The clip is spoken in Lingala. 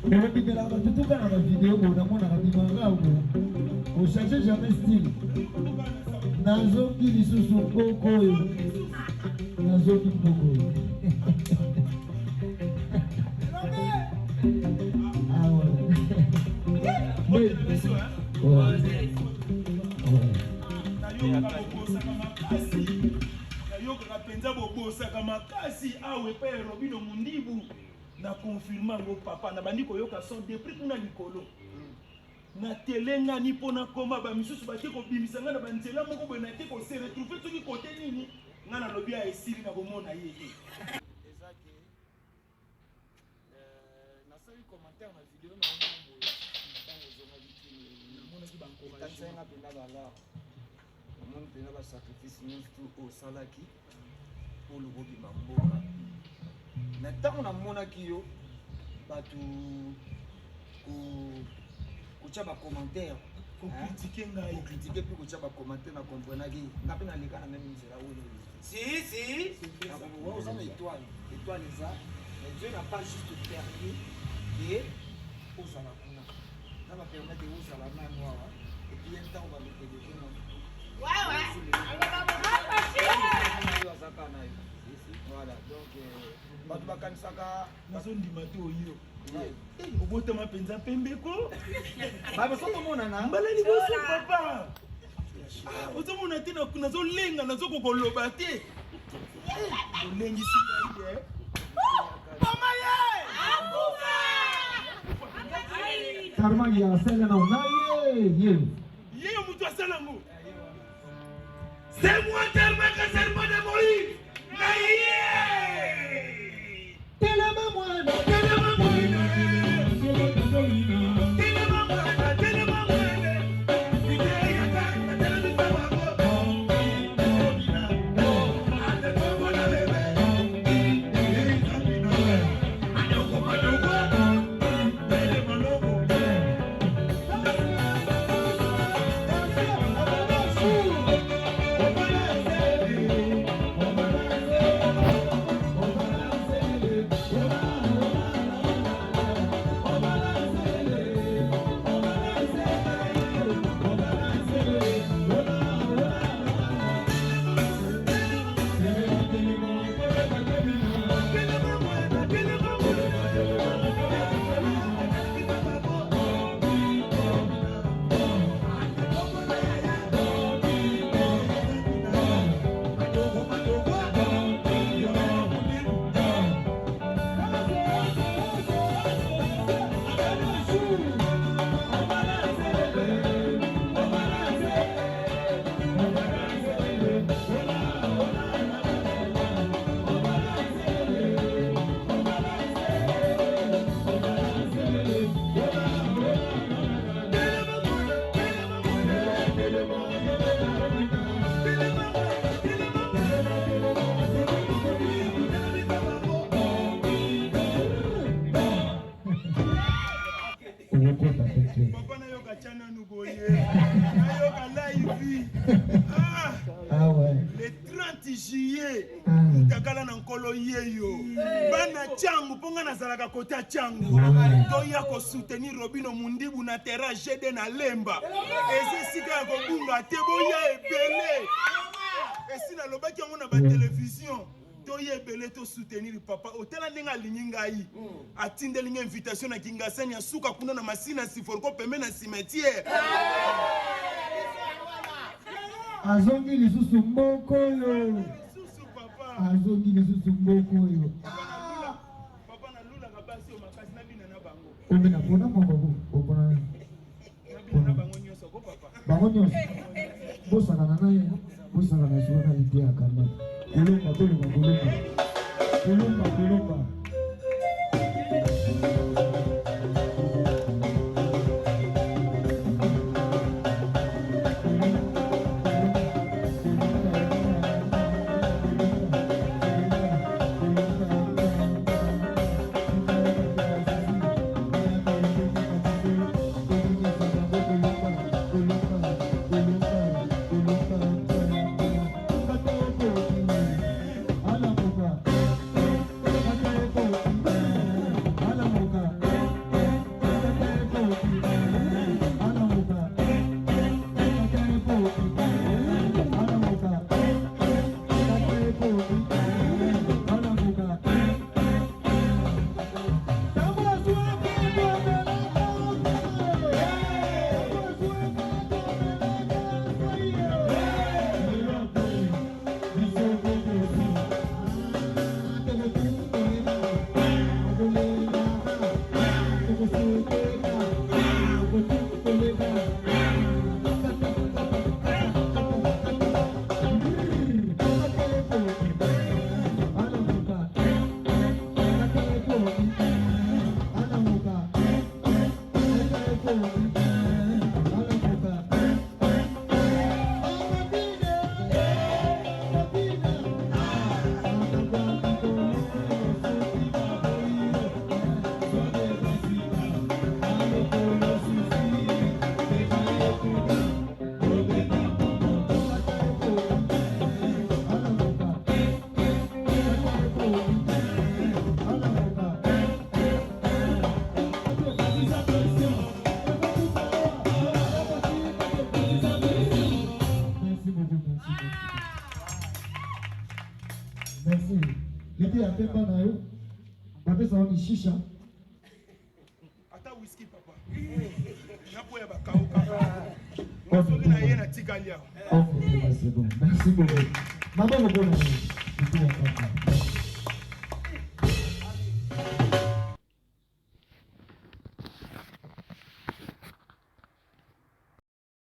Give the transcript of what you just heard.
Mais tu là, tout cas dans la vidéo, on a mon arabimanga on cherche jamais style. Nazo qui dit sous son coco, Nazo qui coco. Ah ouais. Nayoka penza bobosa kama kasi awe pe Robino Mundibu na confirma ngo papa na bandi koyoka son depuis kuna likolo na telenga ni pona koma ba misusu ba te ko bimisa nga na banzela moko bo na te ko se retrouver tout ki côté nini nga na lobi a esiri na bomona yeye ezaki na sali commentaire na vidéo na ngo ntango zonga bitini mona ki banko ba tsanga penda bala mon pena ba sacrifice nyonso au salaki pour le gobi mamboka na tango na mona kiyo batu kucha ba commentaire ko critiquer ngai critiquer puis kucha ba commentaire na comprendre ki ngapi na leka na même nzela oyo si na ko ça étoile ça mais Dieu n'a pas juste permis et aux ala kuna na ba permettre aux ala na noa et puis un temps on va mettre des gens voilà donc batu bakanisaka nazondima te oyo obotama mpenza pembeko basokomonana mbala liboso papa ozomona te nazolenga nazokokoloba te olengisi ngai mama ye Karma ya senga na ye mutu asala ngo c'est moi tellement que serment de Moïse Telema mwana papa nayoka chana nuboye nayoka live ah ouais le 30 juillet mutakala na nkolo yeyo bana changu ponga nazalaka kota changu toya ko soutenir Robino Mundibu na terra GD na Lemba ezi sika ya kobunga te boya ebele esina lobaki yango na ba télévision toye ebele to soutenir papa otela ndinga liningai atindeli nga invitation na Kingasani ya suka kuna na masina siforko pembe na cimetière azongi lisusu mboko yo azongi lisusu mboko yo papa na lula kabasi o makasi na bina na bango obe na pona moko opona na bina na bango nyoso ko papa bango nyoso bosana na ye bosana na sona ite akamba kulumba pemba na yo. Bapesa wa mishisha. Ata whisky papa. Napo ya bakauka. Masoki na yeye na tikali yao. Ok, c'est bon. Merci beaucoup. Maman, bonne année.